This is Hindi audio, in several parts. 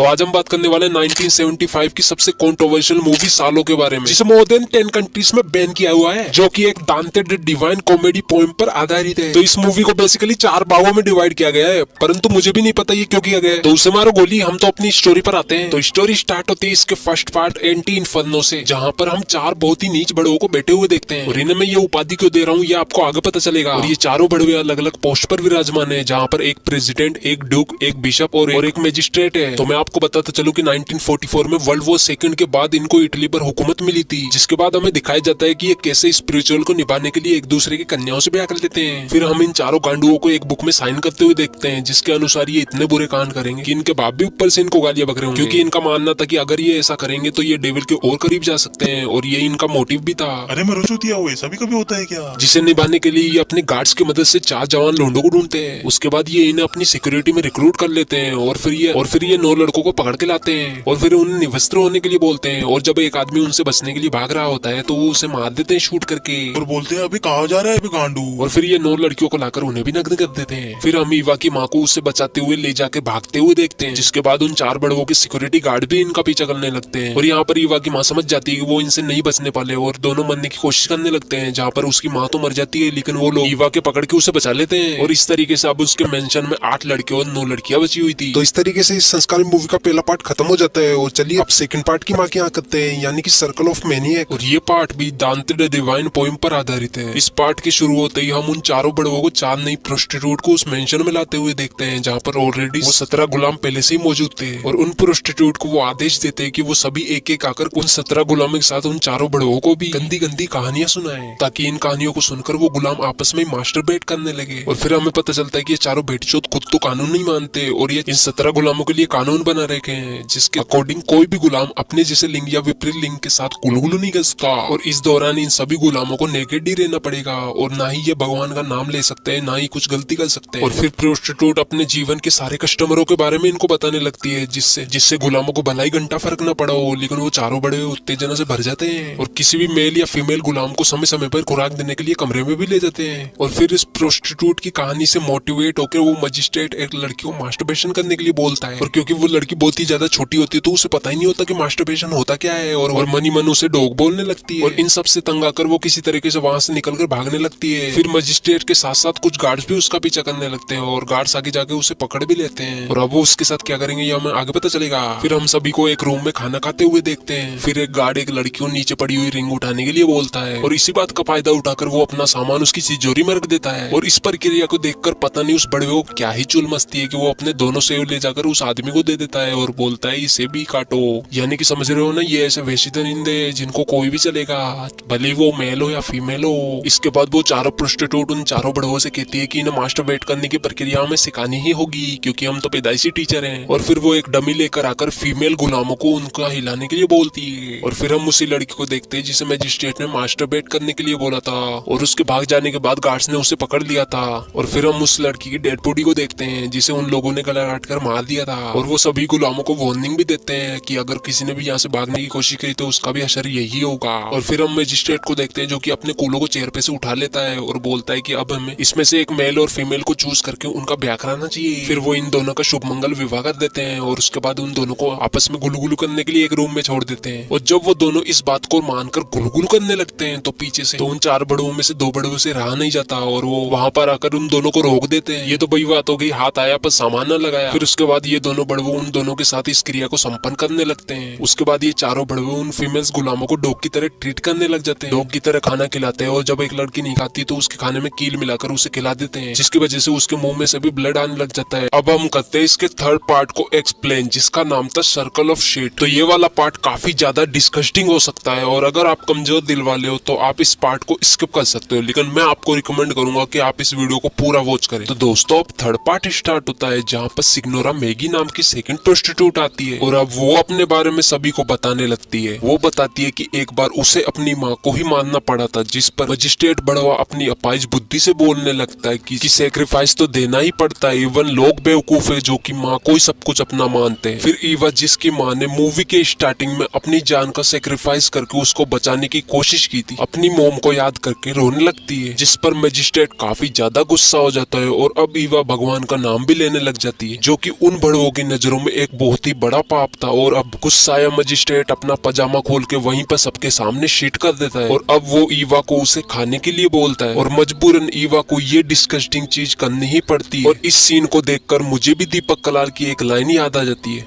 तो आज हम बात करने वाले हैं 1975 की सबसे कंट्रोवर्शियल मूवी सालों के बारे में, जिसे मोर देन 10 कंट्रीज में बैन किया हुआ है, जो कि एक दांते डिवाइन कॉमेडी पोएम पर आधारित है। तो इस मूवी को बेसिकली 4 भागों में डिवाइड किया गया है, परंतु मुझे भी नहीं पता ये क्यों किया गया है। तो उसे मारो गोली, हम तो अपनी स्टोरी पर आते हैं। तो स्टोरी स्टार्ट होती है इसके फर्स्ट पार्ट एंटी इन्फर्नो से, जहाँ पर हम 4 बहुत ही नीच बड़वों को बैठे हुए देखते हैं। और इन्हें मैं ये उपाधि क्यों दे रहा हूँ ये आपको आगे पता चलेगा। और ये चारों बड़वे अलग अलग पोस्ट पर विराजमान है, जहाँ पर एक प्रेसिडेंट, एक ड्यूक, एक बिशप और एक मैजिस्ट्रेट है। तो मैं आपको बताता चलूं कि 1944 में वर्ल्ड वॉर सेकंड के बाद इनको इटली पर हुकूमत मिली थी, जिसके बाद हमें दिखाया जाता है कि ये कैसे स्पिरिचुअल को निभाने के लिए एक दूसरे की कन्याओं से ब्याह कर लेते हैं। फिर हम इन चारों गांडुओं को एक बुक में साइन करते हुए देखते हैं, जिसके अनुसार ये इतने बुरे कांड करेंगे कि इनके बाप भी ऊपर से इनको गालियां बक रहे होंगे, क्योंकि इनका मानना था कि अगर ये ऐसा करेंगे तो ये डेविल के और करीब जा सकते हैं, और ये इनका मोटिव भी था। अरे मैं रुचुतिया हुए सभी कभी होता है क्या? जिसे निभाने के लिए ये अपने गार्ड्स की मदद से 4 जवान लोंडों को ढूंढते हैं। उसके बाद ये इन्हें अपनी सिक्योरिटी में रिक्रूट कर लेते हैं, और फिर ये 9 लड़कों को पकड़ के लाते हैं, और फिर उन्हें निवस्त्र होने के लिए बोलते हैं। और जब एक आदमी उनसे बचने के लिए भाग रहा होता है तो वो उसे मार देते हैं शूट करके, और बोलते हैं अभी कहाँ जा रहा है अभी गांडू। और फिर ये 9 लड़कियों को लाकर उन्हें भी नग्न कर देते हैं। फिर हम ईवा की माँ को उससे बचाते हुए ले जाके भागते हुए देखते हैं, जिसके बाद उन 4 बड़वों के सिक्योरिटी गार्ड भी इनका पीछा करने लगते हैं। और यहाँ पर ईवा की माँ समझ जाती है कि वो इनसे नहीं बचने पाले, और दोनों मरने की कोशिश करने लगते हैं, जहाँ पर उसकी माँ तो मर जाती है, लेकिन वो लोग ईवा के पकड़ के उसे बचा लेते हैं। और इस तरीके से अब उसके मेंशन में 8 लड़के और 9 लड़कियां बची हुई थी। तो इस तरीके से इस संस्कार मूवी का पहला पार्ट खत्म हो जाता है। और चलिए अब सेकंड पार्ट की माँ की यहाँ करते हैं, यानी कि सर्कल ऑफ मैनिएक। और ये पार्ट भी दांते द डिवाइन पोएम पर आधारित है। इस पार्ट के शुरू होते ही हम उन चारों बड़वों को 4 नई प्रोस्टिट्यूट को उस मेंशन में लाते हुए देखते हैं, जहाँ पर ऑलरेडी वो 17 गुलाम पहले से ही मौजूद थे। और उन प्रोस्टिट्यूट को वो आदेश देते हैं कि वो सभी एक एक आकर उन 17 गुलामों के साथ उन चारों बड़वों को भी गंदी गंदी कहानियां सुनाएं, ताकि इन कहानियों को सुनकर वो गुलाम आपस में मास्टरबेट करने लगे। और फिर हमें पता चलता है कि ये चारों बेटचोद खुद तो कानून नहीं मानते, और ये इन 17 गुलामों के लिए कानून बना रखे हैं, जिसके अकॉर्डिंग कोई भी गुलाम अपने जैसे लिंग या विपरीत लिंग के साथ गुलगुलू नहीं कर सकता। और इस दौरान इन सभी गुलामों को नेकेड ही रहना पड़ेगा, और ना ही ये भगवान का नाम ले सकते हैं, ना ही कुछ गलती कर सकते हैं। और फिर प्रोस्टिट्यूट अपने जीवन के सारे कस्टमरों के बारे में इनको बताने लगती है, जिससे गुलामों को भलाई घंटा फर्क न पड़ा हो, लेकिन वो चारों बड़े उत्तेजना से भर जाते हैं, और किसी भी मेल या फीमेल गुलाम को समय समय पर खुराक देने के लिए कमरे में भी ले जाते हैं। और फिर इस प्रोस्टिट्यूट की कहानी से मोटिवेट होकर वो मजिस्ट्रेट एक लड़की को मास्टरबेशन करने के लिए बोलता है। और क्योंकि वो लड़की बहुत ही ज्यादा छोटी होती है तो उसे पता ही नहीं होता कि मास्टरबेशन होता क्या है, और मनी मन उसे डॉग बोलने लगती है। और इन सब से तंग आकर वो किसी तरीके से वहां से निकलकर भागने लगती है। फिर मजिस्ट्रेट के साथ साथ कुछ गार्ड्स भी उसका पीछा करने लगते हैं, और गार्ड्स आगे जाके उसे पकड़ भी लेते हैं। और अब वो उसके साथ क्या करेंगे ये हमें आगे पता चलेगा। फिर हम सभी को एक रूम में खाना खाते हुए देखते हैं। फिर एक गार्ड एक लड़की को नीचे पड़ी हुई रिंग उठाने के लिए बोलता है, और इसी बात का फायदा उठाकर वो अपना सामान उसकी तिजोरी में रख देता है। और इस प्रक्रिया को देखकर पता नहीं उस बड़वे को क्या ही चुल मस्ती है कि वो अपने दोनों सेव ले जाकर उस आदमी को दे देता है, और बोलता है इसे भी काटो। यानी कि समझ रहे हो ना, ये ऐसे वैसी दरिंदे जिनको कोई भी चलेगा, भले वो मेल हो या फीमेल हो। इसके बाद वो चारों प्रोस्टिट्यूट उन चारों बड़वों से कहती है कि इन्हें मास्टरबेट करने की प्रक्रिया हमें सिखानी ही होगी, क्योंकि हम तो पैदाइशी टीचर हैं। और फिर वो एक डमी लेकर आकर फीमेल गुलामों को उनका हिलाने के लिए बोलती है। और फिर हम उसी लड़की को देखते हैं जिसे मजिस्ट्रेट ने मास्टरबेट करने के लिए बोला था, और उसके भाग जाने के बाद गार्ड्स ने उसे पकड़ लिया था। और फिर हम उस लड़की की डेड बॉडी को देखते हैं जिसे उन लोगों ने गला काट कर मार दिया था। और वो सभी गुलामों को वार्निंग भी देते हैं कि अगर किसी ने भी यहाँ से भागने की कोशिश करी तो उसका भी असर यही होगा। और फिर हम मजिस्ट्रेट को देखते हैं जो कि अपने कूलों को चेयर पे से उठा लेता है, और बोलता है कि अब हमें इसमें से एक मेल और फीमेल को चूज करके उनका ब्याह कराना चाहिए। फिर वो इन दोनों का शुभ मंगल विवाह कर देते हैं, और उसके बाद उन दोनों को आपस में गुलगुलू करने के लिए एक रूम में छोड़ देते हैं। और जब वो दोनों इस बात को मानकर गुलगुलू करने लगते हैं तो पीछे से तो उन 4 बड़वों में से 2 बड़वों से रहा नहीं जाता, और वो वहां पर आकर उन दोनों को रोक देते हैं। ये तो बड़ी बात हो गई, हाथ आया पर सामान न लगाया। फिर उसके बाद ये दोनों बड़वों उन दोनों के साथ इस क्रिया को संपन्न करने लगते हैं। उसके बाद ये चारों बड़वों उन फीमेल्स गुलामों को डॉग की तरह ट्रीट करने लग जाते हैं, डॉग की तरह खाना खिलाते हैं। और जब एक लड़की नहीं खाती तो उसके खाने में कील मिलाकर उसे खिला देते हैं, जिसकी वजह से उसके मुंह में से भी ब्लड आने लग जाता है। अब हम करते हैं इसके थर्ड पार्ट को एक्सप्लेन, जिसका नाम था सर्कल ऑफ शेट। तो ये वाला पार्ट काफी ज्यादा डिस्कस्टिंग हो सकता है, और अगर आप कमजोर दिल वाले हो तो आप इस पार्ट को स्किप कर सकते हो, लेकिन मैं आपको रिकमेंड करूंगा कि आप इस वीडियो को पूरा वॉच करें। तो दोस्तों अब थर्ड पार्ट स्टार्ट होता है, जहाँ पर सिग्नोरा मैगी नाम की सेकंड प्रोस्टिट्यूट आती है, और अब वो अपने बारे में सभी को बताने लगती है। वो बताती है कि एक बार उसे अपनी माँ को ही मारना पड़ा था, जिस पर मजिस्ट्रेट बड़वा अपनी अपाइज बुद्धि से बोलने लगता है कि सैक्रिफाइस तो देना ही पड़ता है, इवन लोग बेवकूफ है जो कि माँ को ही सब कुछ अपना मानते हैं। फिर ईवा, जिसकी माँ ने मूवी के स्टार्टिंग में अपनी जान का सैक्रिफाइस करके उसको बचाने की कोशिश की थी, अपनी मॉम को याद करके रोने लगती है, जिस पर मजिस्ट्रेट काफी ज्यादा गुस्सा हो जाता है। और अब ईवा भगवान का नाम भी लेने लग जाती है, जो कि उन बड़वों की नजरों में में एक बहुत ही बड़ा पाप था और अब गुस्साया मजिस्ट्रेट अपना पजामा खोल के वहीं पर सबके सामने शीट कर देता है और अब वो ईवा को उसे खाने के लिए बोलता है और मजबूरन ईवा को ये डिस्गस्टिंग चीज करनी ही पड़ती है। और इस सीन को देखकर मुझे भी दीपक कलाल की एक लाइन याद आ जाती है,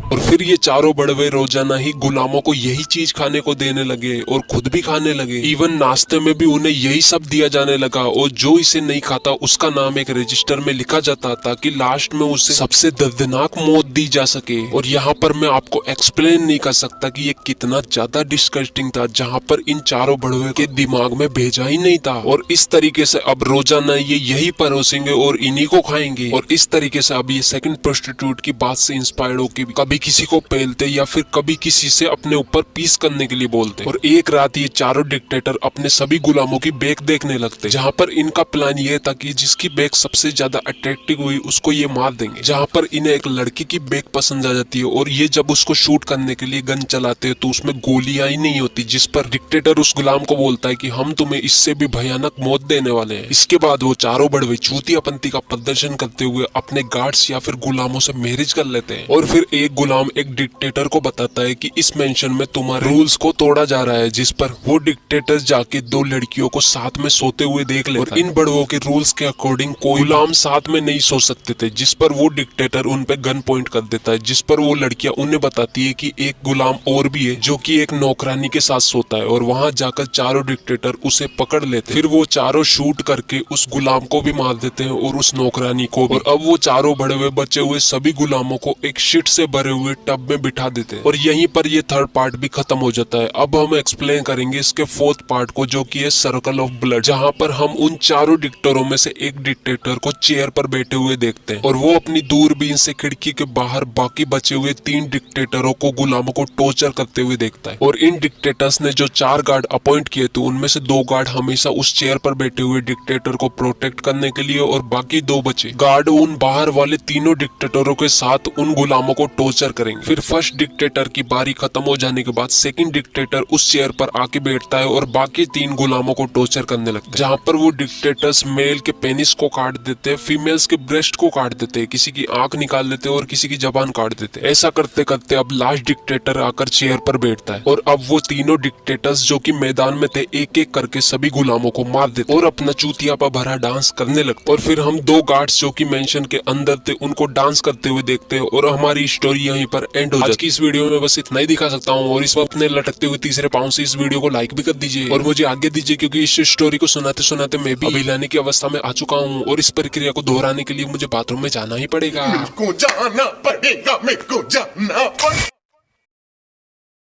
और फिर ये चारों बड़वे रोजाना ही गुलामों को यही चीज खाने को देने लगे और खुद भी खाने लगे। इवन नाश्ते में भी उन्हें यही सब दिया जाने लगा और जो इसे नहीं खाता उसका नाम एक रजिस्टर में लिखा जाता ताकि लास्ट में उसे सबसे दर्दनाक मौत दी जा सके। और यहाँ पर मैं आपको एक्सप्लेन नहीं कर सकता कि ये कितना ज्यादा डिस्गस्टिंग था, जहाँ पर इन चारों बड़वे के दिमाग में भेजा ही नहीं था। और इस तरीके से अब रोजाना ये यही परोसेंगे और इन्हीं को खाएंगे। और इस तरीके से अब ये सेकंड प्रोस्टिट्यूट की बात से इंस्पायर्ड होकर कभी किसी को पेलते या फिर कभी किसी से अपने ऊपर पीस करने के लिए बोलते। और एक रात ये चारों डिक्टेटर अपने सभी गुलामों की बेक देखने लगते, जहाँ पर इनका प्लान ये था कि जिसकी बेक सबसे ज्यादा अट्रैक्टिव हुई उसको ये मार देंगे। जहाँ पर इन्हें एक लड़की की बेक पसंद आ जाती है और ये जब उसको शूट करने के लिए गन चलाते हैं तो उसमें गोलियां ही नहीं होती, जिस पर डिक्टेटर उस गुलाम को बोलता है कि हम तुम्हें इससे भी भयानक मौत देने वाले हैं। इसके बाद वो चारों बड़वे चूतियापंती का प्रदर्शन करते हुए अपने गार्ड्स या फिर गुलामों से मैरिज कर लेते हैं। और फिर एक गुलाम एक डिक्टेटर को बताता है कि इस मेंशन में तुम्हारे रूल्स को तोड़ा जा रहा है, जिस पर वो डिक्टेटर जाके दो लड़कियों को साथ में सोते हुए देख लेता है। और इन बड़वों के रूल्स के अकॉर्डिंग कोई गुलाम साथ में नहीं सो सकते थे, जिस पर वो डिक्टेटर उन पे गन पॉइंट कर देता है, जिस पर वो लड़कियां उन्हें बताती है कि एक गुलाम और भी है जो कि एक नौकरानी के साथ सोता है। और वहां जाकर चारों डिक्टेटर उसे पकड़ लेते हैं। फिर वो चारों शूट करके उस गुलाम को भी मार देते हैं और उस नौकरानी को भी। और अब वो चारों बड़े बचे हुए सभी गुलामों को एक शिट से भरे हुए टब में बिठा देते हैं। और यहीं पर ये थर्ड पार्ट भी खत्म हो जाता है। अब हम एक्सप्लेन करेंगे इसके फोर्थ पार्ट को, जो कि है सर्कल ऑफ ब्लड, जहां पर हम उन चारों डिक्टेटरों में से एक डिक्टेटर को चेयर पर बैठे हुए देखते हैं और वो अपनी दूरबीन से खिड़की के बाहर बाकी बचे हुए 3 डिक्टेटरों को गुलामों को टॉर्चर करते हुए देखता है। और इन डिक्टेटर्स ने जो 4 गार्ड अपॉइंट किए थे उनमें से 2 गार्ड हमेशा उस चेयर पर बैठे हुए डिक्टेटर को प्रोटेक्ट करने के लिए और बाकी 2 बचे गार्ड उन बाहर वाले तीनों डिक्टेटरों के साथ उन गुलामों को टॉर्चर करेंगे। फिर फर्स्ट डिक्टेटर की बारी खत्म हो जाने के बाद सेकंड डिक्टेटर उस चेयर पर आके बैठता है और बाकी 3 गुलामों को टॉर्चर करने लगते हैं, जहाँ पर वो डिक्टेटर्स मेल के पेनिस को काट देते हैं, फीमेल्स के ब्रेस्ट को काट देते हैं, किसी की आंख निकाल देते हैं और किसी की जबान काट देते हैं। ऐसा करते करते अब लास्ट डिक्टेटर आकर चेयर पर बैठता है और अब वो तीनों डिक्टेटर्स जो कि मैदान में थे एक एक करके सभी गुलामों को मार देते और अपना चूतियापा भरा डांस करने लगते। और फिर हम 2 गार्ड्स जो कि मेंशन के अंदर थे उनको डांस करते हुए देखते हैं और हमारी स्टोरी यहीं पर एंड हो जाती है। आज की इस वीडियो में बस इतना ही दिखा सकता हूँ और इस वक्त अपने लटकते हुए तीसरे पाँव से इस वीडियो को लाइक भी कर दीजिए और मुझे आगे दीजिए, क्योंकि इस स्टोरी को सुनाते सुनाते मैं भी अभिलाने की अवस्था में आ चुका हूँ और इस प्रक्रिया को दोहराने के लिए मुझे बाथरूम में जाना ही पड़ेगा। मेरे को जाना पड़ेगा।